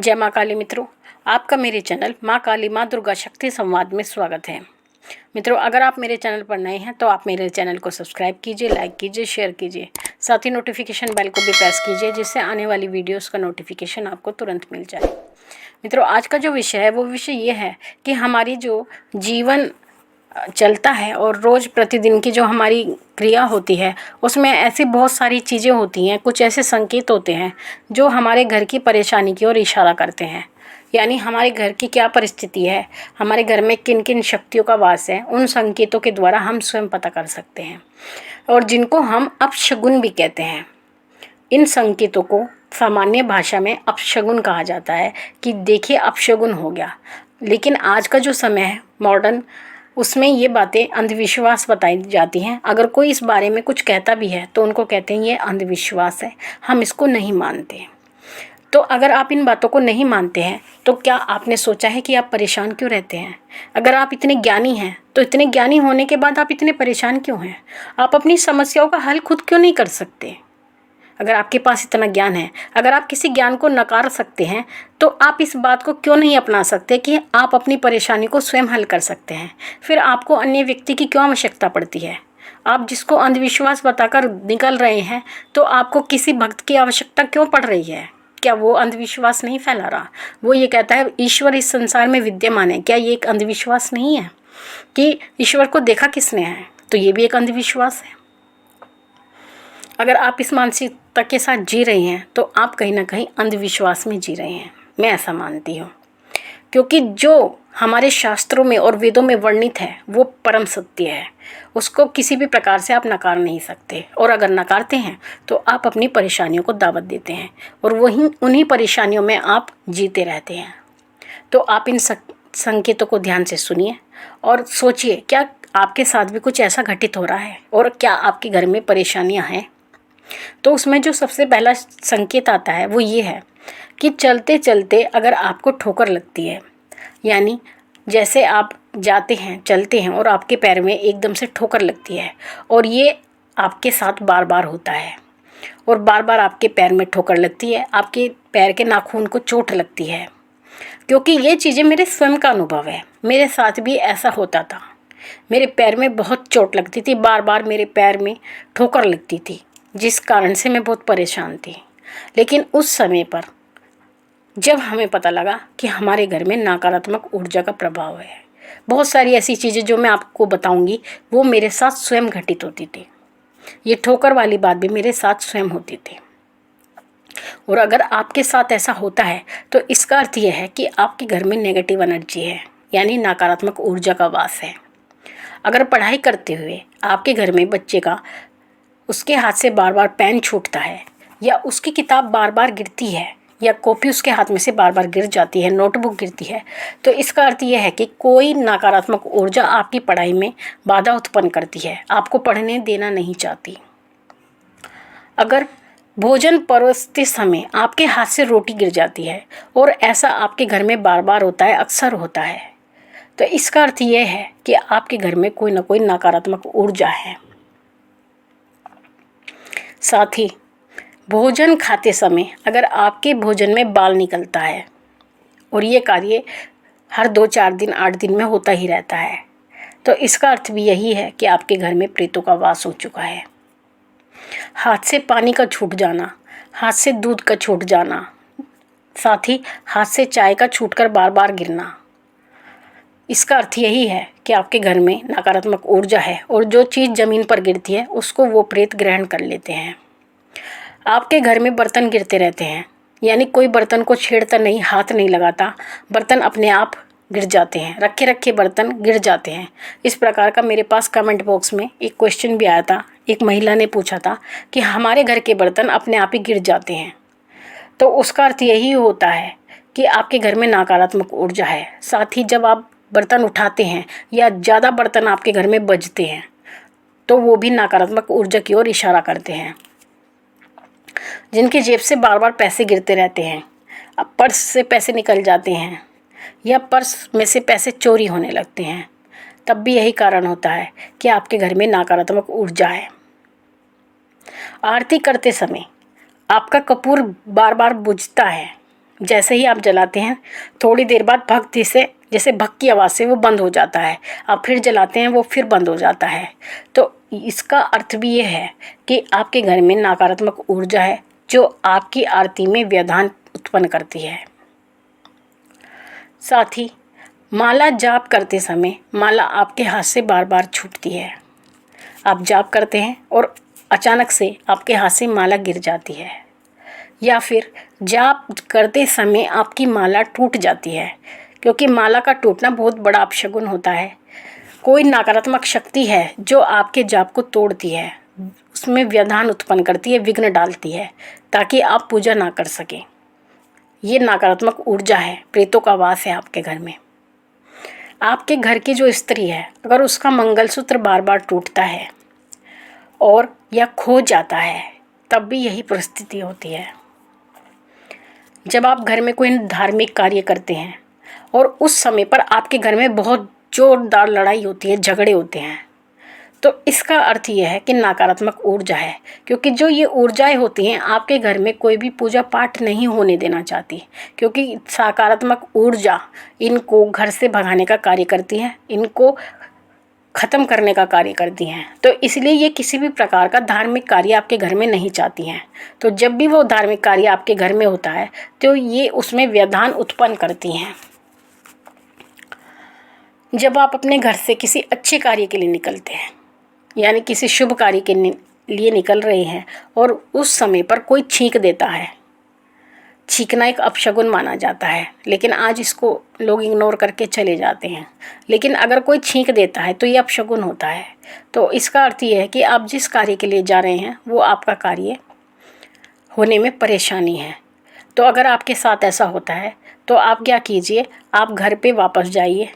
जय माँ काली मित्रों, आपका मेरे चैनल माँ काली माँ दुर्गा शक्ति संवाद में स्वागत है। मित्रों, अगर आप मेरे चैनल पर नए हैं तो आप मेरे चैनल को सब्सक्राइब कीजिए, लाइक कीजिए, शेयर कीजिए। साथ ही नोटिफिकेशन बेल को भी प्रेस कीजिए, जिससे आने वाली वीडियोस का नोटिफिकेशन आपको तुरंत मिल जाए। मित्रों, आज का जो विषय है वो विषय ये है कि हमारी जो जीवन चलता है और रोज़ प्रतिदिन की जो हमारी क्रिया होती है उसमें ऐसी बहुत सारी चीज़ें होती हैं, कुछ ऐसे संकेत होते हैं जो हमारे घर की परेशानी की ओर इशारा करते हैं। यानी हमारे घर की क्या परिस्थिति है, हमारे घर में किन किन शक्तियों का वास है, उन संकेतों के द्वारा हम स्वयं पता कर सकते हैं, और जिनको हम अपशगुन भी कहते हैं। इन संकेतों को सामान्य भाषा में अपशगुन कहा जाता है कि देखिए अपशगुन हो गया। लेकिन आज का जो समय है मॉडर्न, उसमें ये बातें अंधविश्वास बताई जाती हैं। अगर कोई इस बारे में कुछ कहता भी है तो उनको कहते हैं ये अंधविश्वास है, हम इसको नहीं मानते। तो अगर आप इन बातों को नहीं मानते हैं तो क्या आपने सोचा है कि आप परेशान क्यों रहते हैं? अगर आप इतने ज्ञानी हैं तो इतने ज्ञानी होने के बाद आप इतने परेशान क्यों हैं? आप अपनी समस्याओं का हल खुद क्यों नहीं कर सकते? अगर आपके पास इतना ज्ञान है, अगर आप किसी ज्ञान को नकार सकते हैं तो आप इस बात को क्यों नहीं अपना सकते कि आप अपनी परेशानी को स्वयं हल कर सकते हैं? फिर आपको अन्य व्यक्ति की क्यों आवश्यकता पड़ती है? आप जिसको अंधविश्वास बताकर निकल रहे हैं तो आपको किसी भक्त की आवश्यकता क्यों पड़ रही है? क्या वो अंधविश्वास नहीं फैला रहा? वो ये कहता है ईश्वर इस संसार में विद्यमान है। क्या ये एक अंधविश्वास नहीं है कि ईश्वर को देखा किसने है? तो ये भी एक अंधविश्वास है। अगर आप इस मानसिकता के साथ जी रही हैं तो आप कहीं ना कहीं अंधविश्वास में जी रहे हैं, मैं ऐसा मानती हूँ। क्योंकि जो हमारे शास्त्रों में और वेदों में वर्णित है वो परम सत्य है, उसको किसी भी प्रकार से आप नकार नहीं सकते। और अगर नकारते हैं तो आप अपनी परेशानियों को दावत देते हैं और उन्हीं परेशानियों में आप जीते रहते हैं। तो आप इन संकेतों को ध्यान से सुनिए और सोचिए, क्या आपके साथ भी कुछ ऐसा घटित हो रहा है और क्या आपके घर में परेशानियां हैं? तो उसमें जो सबसे पहला संकेत आता है वो ये है कि चलते चलते अगर आपको ठोकर लगती है, यानी जैसे आप जाते हैं, चलते हैं और आपके पैर में एकदम से ठोकर लगती है, और ये आपके साथ बार बार होता है और बार बार आपके पैर में ठोकर लगती है, आपके पैर के नाखून को चोट लगती है। क्योंकि ये चीज़ें मेरे स्वयं का अनुभव है, मेरे साथ भी ऐसा होता था। मेरे पैर में बहुत चोट लगती थी, बार बार मेरे पैर में ठोकर लगती थी, जिस कारण से मैं बहुत परेशान थी। लेकिन उस समय पर जब हमें पता लगा कि हमारे घर में नकारात्मक ऊर्जा का प्रभाव है, बहुत सारी ऐसी चीज़ें जो मैं आपको बताऊंगी वो मेरे साथ स्वयं घटित होती थी। ये ठोकर वाली बात भी मेरे साथ स्वयं होती थी। और अगर आपके साथ ऐसा होता है तो इसका अर्थ यह है कि आपके घर में नेगेटिव एनर्जी है, यानी नकारात्मक ऊर्जा का वास है। अगर पढ़ाई करते हुए आपके घर में बच्चे का उसके हाथ से बार बार पेन छूटता है, या उसकी किताब बार बार गिरती है, या कॉपी उसके हाथ में से बार बार गिर जाती है, नोटबुक गिरती है, तो इसका अर्थ यह है कि कोई नकारात्मक ऊर्जा आपकी पढ़ाई में बाधा उत्पन्न करती है, आपको पढ़ने देना नहीं चाहती। अगर भोजन परोसते समय आपके हाथ से रोटी गिर जाती है, और ऐसा आपके घर में बार बार होता है, अक्सर होता है, तो इसका अर्थ यह है कि आपके घर में कोई ना कोई नकारात्मक ऊर्जा है। साथ ही भोजन खाते समय अगर आपके भोजन में बाल निकलता है, और ये कार्य हर 2-4 दिन 8 दिन में होता ही रहता है, तो इसका अर्थ भी यही है कि आपके घर में प्रेतों का वास हो चुका है। हाथ से पानी का छूट जाना, हाथ से दूध का छूट जाना, साथ ही हाथ से चाय का छूटकर बार बार गिरना, इसका अर्थ यही है कि आपके घर में नकारात्मक ऊर्जा है, और जो चीज़ ज़मीन पर गिरती है उसको वो प्रेत ग्रहण कर लेते हैं। आपके घर में बर्तन गिरते रहते हैं, यानी कोई बर्तन को छेड़ता नहीं, हाथ नहीं लगाता, बर्तन अपने आप गिर जाते हैं, रखे रखे बर्तन गिर जाते हैं। इस प्रकार का मेरे पास कमेंट बॉक्स में एक क्वेश्चन भी आया था। एक महिला ने पूछा था कि हमारे घर के बर्तन अपने आप ही गिर जाते हैं, तो उसका अर्थ यही होता है कि आपके घर में नकारात्मक ऊर्जा है। साथ ही जब आप बर्तन उठाते हैं या ज़्यादा बर्तन आपके घर में बजते हैं तो वो भी नकारात्मक ऊर्जा की ओर इशारा करते हैं। जिनकी जेब से बार बार पैसे गिरते रहते हैं, अब पर्स से पैसे निकल जाते हैं या पर्स में से पैसे चोरी होने लगते हैं, तब भी यही कारण होता है कि आपके घर में नकारात्मक ऊर्जा है। आरती करते समय आपका कपूर बार बार बुझता है, जैसे ही आप जलाते हैं थोड़ी देर बाद भक्ति से, जैसे भक की आवाज़ से वो बंद हो जाता है। आप फिर जलाते हैं वो फिर बंद हो जाता है। तो इसका अर्थ भी ये है कि आपके घर में नकारात्मक ऊर्जा है जो आपकी आरती में व्यवधान उत्पन्न करती है। साथ ही माला जाप करते समय माला आपके हाथ से बार बार छूटती है। आप जाप करते हैं और अचानक से आपके हाथ से माला गिर जाती है, या फिर जाप करते समय आपकी माला टूट जाती है, क्योंकि माला का टूटना बहुत बड़ा अपशगुन होता है। कोई नकारात्मक शक्ति है जो आपके जाप को तोड़ती है, उसमें व्यवधान उत्पन्न करती है, विघ्न डालती है, ताकि आप पूजा ना कर सकें। ये नकारात्मक ऊर्जा है, प्रेतों का वास है आपके घर में। आपके घर की जो स्त्री है, अगर उसका मंगलसूत्र बार बार टूटता है और या खो जाता है, तब भी यही परिस्थिति होती है। जब आप घर में कोई धार्मिक कार्य करते हैं और उस समय पर आपके घर में बहुत जोरदार लड़ाई होती है, झगड़े होते हैं, तो इसका अर्थ यह है कि नकारात्मक ऊर्जा है। क्योंकि जो ये ऊर्जाएं होती हैं आपके घर में कोई भी पूजा पाठ नहीं होने देना चाहती, क्योंकि सकारात्मक ऊर्जा इनको घर से भगाने का कार्य करती है, इनको ख़त्म करने का कार्य करती हैं। तो इसलिए ये किसी भी प्रकार का धार्मिक कार्य आपके घर में नहीं चाहती हैं। तो जब भी वो धार्मिक कार्य आपके घर में होता है तो ये उसमें व्यवधान उत्पन्न करती हैं। जब आप अपने घर से किसी अच्छे कार्य के लिए निकलते हैं, यानी किसी शुभ कार्य के लिए निकल रहे हैं, और उस समय पर कोई छींक देता है, छींकना एक अपशगुन माना जाता है, लेकिन आज इसको लोग इग्नोर करके चले जाते हैं। लेकिन अगर कोई छींक देता है तो ये अपशगुन होता है। तो इसका अर्थ ये है कि आप जिस कार्य के लिए जा रहे हैं वो आपका कार्य होने में परेशानी है। तो अगर आपके साथ ऐसा होता है तो आप क्या कीजिए, आप घर पे वापस जाइए।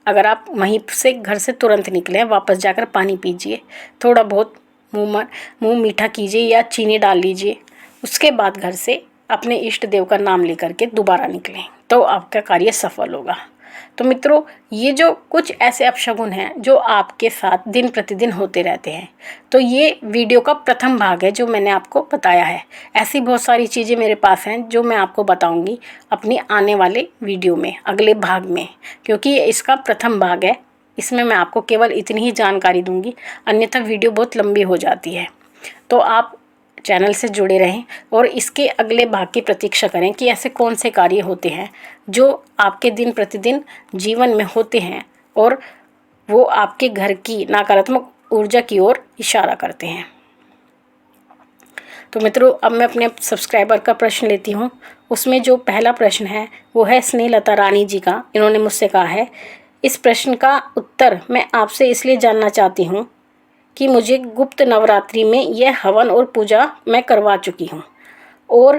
अगर आप वहीं से घर से तुरंत निकले, वापस जाकर पानी पीजिए, थोड़ा बहुत मुँह मीठा कीजिए या चीनी डाल लीजिए। उसके बाद घर से अपने इष्ट देव का नाम लेकर के दोबारा निकलें, तो आपका कार्य सफल होगा। तो मित्रों, ये जो कुछ ऐसे अपशगुन हैं जो आपके साथ दिन प्रतिदिन होते रहते हैं, तो ये वीडियो का प्रथम भाग है जो मैंने आपको बताया है। ऐसी बहुत सारी चीज़ें मेरे पास हैं जो मैं आपको बताऊंगी अपनी आने वाले वीडियो में, अगले भाग में, क्योंकि ये इसका प्रथम भाग है। इसमें मैं आपको केवल इतनी ही जानकारी दूंगी, अन्यथा वीडियो बहुत लंबी हो जाती है। तो आप चैनल से जुड़े रहें और इसके अगले भाग की प्रतीक्षा करें कि ऐसे कौन से कार्य होते हैं जो आपके दिन प्रतिदिन जीवन में होते हैं और वो आपके घर की नकारात्मक ऊर्जा की ओर इशारा करते हैं। तो मित्रों, अब मैं अपने सब्सक्राइबर का प्रश्न लेती हूँ। उसमें जो पहला प्रश्न है वो है स्नेहलता रानी जी का। इन्होंने मुझसे कहा है, इस प्रश्न का उत्तर मैं आपसे इसलिए जानना चाहती हूँ कि मुझे गुप्त नवरात्रि में यह हवन और पूजा मैं करवा चुकी हूँ और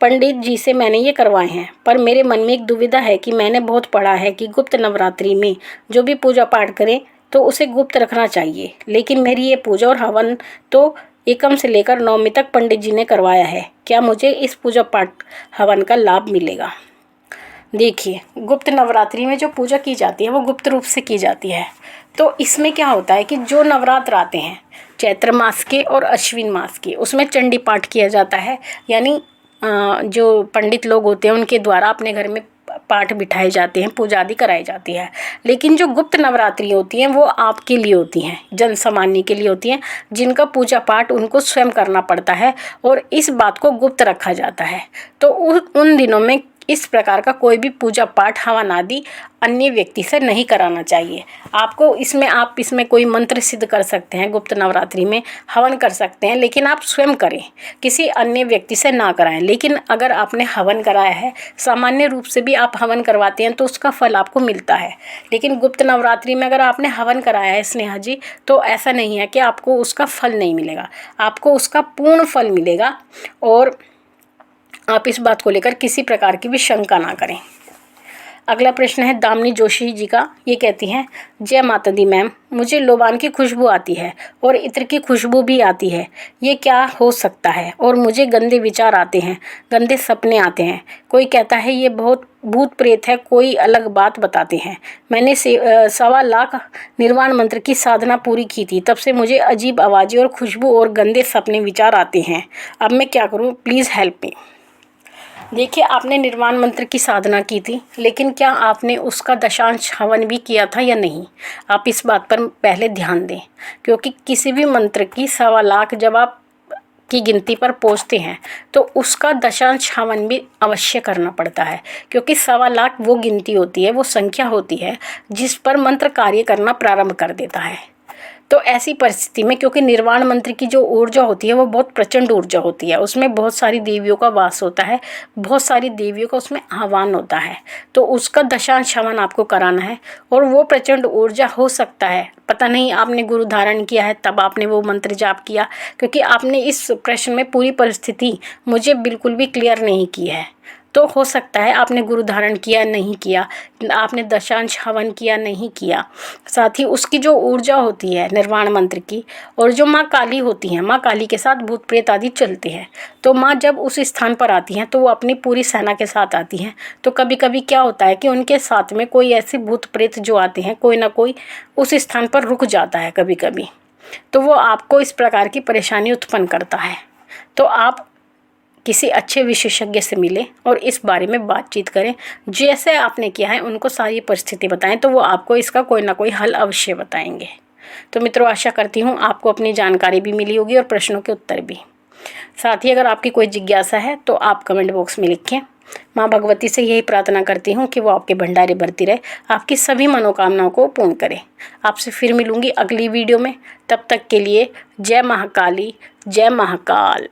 पंडित जी से मैंने ये करवाए हैं, पर मेरे मन में एक दुविधा है कि मैंने बहुत पढ़ा है कि गुप्त नवरात्रि में जो भी पूजा पाठ करें तो उसे गुप्त रखना चाहिए, लेकिन मेरी ये पूजा और हवन तो एकम से लेकर नवमी तक पंडित जी ने करवाया है। क्या मुझे इस पूजा पाठ हवन का लाभ मिलेगा? देखिए, गुप्त नवरात्रि में जो पूजा की जाती है वो गुप्त रूप से की जाती है। तो इसमें क्या होता है कि जो नवरात्र आते हैं चैत्र मास के और अश्विन मास के, उसमें चंडी पाठ किया जाता है। यानी जो पंडित लोग होते हैं उनके द्वारा अपने घर में पाठ बिठाए जाते हैं, पूजा आदि कराई जाती है। लेकिन जो गुप्त नवरात्रि होती हैं वो आपके लिए होती हैं, जन सामान्य के लिए होती हैं, जिनका पूजा पाठ उनको स्वयं करना पड़ता है और इस बात को गुप्त रखा जाता है। तो उन दिनों में इस प्रकार का कोई भी पूजा पाठ हवन आदि अन्य व्यक्ति से नहीं कराना चाहिए। आप इसमें कोई मंत्र सिद्ध कर सकते हैं, गुप्त नवरात्रि में हवन कर सकते हैं, लेकिन आप स्वयं करें, किसी अन्य व्यक्ति से ना कराएं। लेकिन अगर आपने हवन कराया है, सामान्य रूप से भी आप हवन करवाते हैं तो उसका फल आपको मिलता है। लेकिन गुप्त नवरात्रि में अगर आपने हवन कराया है स्नेहा जी, तो ऐसा नहीं है कि आपको उसका फल नहीं मिलेगा, आपको उसका पूर्ण फल मिलेगा। और आप इस बात को लेकर किसी प्रकार की भी शंका ना करें। अगला प्रश्न है दामिनी जोशी जी का। ये कहती हैं, जय माता दी मैम, मुझे लोबान की खुशबू आती है और इत्र की खुशबू भी आती है, ये क्या हो सकता है? और मुझे गंदे विचार आते हैं, गंदे सपने आते हैं। कोई कहता है ये बहुत भूत प्रेत है, कोई अलग बात बताते हैं। मैंने 1.25 लाख निर्वाण मंत्र की साधना पूरी की थी, तब से मुझे अजीब आवाज़ें और खुशबू और गंदे सपने विचार आते हैं। अब मैं क्या करूँ? Please help me. देखिए, आपने निर्वाण मंत्र की साधना की थी, लेकिन क्या आपने उसका दशांश हवन भी किया था या नहीं? आप इस बात पर पहले ध्यान दें, क्योंकि किसी भी मंत्र की 1.25 लाख जब आप की गिनती पर पहुंचते हैं तो उसका दशांश हवन भी अवश्य करना पड़ता है, क्योंकि 1.25 लाख वो गिनती होती है, वो संख्या होती है जिस पर मंत्र कार्य करना प्रारंभ कर देता है। तो ऐसी परिस्थिति में, क्योंकि निर्वाण मंत्र की जो ऊर्जा होती है वो बहुत प्रचंड ऊर्जा होती है, उसमें बहुत सारी देवियों का वास होता है, बहुत सारी देवियों का उसमें आह्वान होता है, तो उसका दशांश हवन आपको कराना है। और वो प्रचंड ऊर्जा हो सकता है, पता नहीं आपने गुरु धारण किया है तब आपने वो मंत्र जाप किया, क्योंकि आपने इस प्रश्न में पूरी परिस्थिति मुझे बिल्कुल भी क्लियर नहीं की है। तो हो सकता है आपने गुरु धारण किया नहीं किया, आपने दशांश हवन किया नहीं किया। साथ ही उसकी जो ऊर्जा होती है निर्वाण मंत्र की, और जो माँ काली होती हैं, माँ काली के साथ भूत प्रेत आदि चलते हैं, तो माँ जब उस स्थान पर आती हैं तो वो अपनी पूरी सेना के साथ आती हैं। तो कभी कभी क्या होता है कि उनके साथ में कोई ऐसे भूत प्रेत जो आते हैं, कोई ना कोई उस स्थान पर रुक जाता है कभी कभी, तो वो आपको इस प्रकार की परेशानी उत्पन्न करता है। तो आप किसी अच्छे विशेषज्ञ से मिलें और इस बारे में बातचीत करें। जैसे आपने किया है उनको सारी परिस्थिति बताएं, तो वो आपको इसका कोई ना कोई हल अवश्य बताएंगे। तो मित्रों, आशा करती हूँ आपको अपनी जानकारी भी मिली होगी और प्रश्नों के उत्तर भी। साथ ही अगर आपकी कोई जिज्ञासा है तो आप कमेंट बॉक्स में लिखें। माँ भगवती से यही प्रार्थना करती हूँ कि वो आपके भंडारे भरती रहे, आपकी सभी मनोकामनाओं को पूर्ण करे। आपसे फिर मिलूंगी अगली वीडियो में, तब तक के लिए जय महाकाली, जय महाकाल।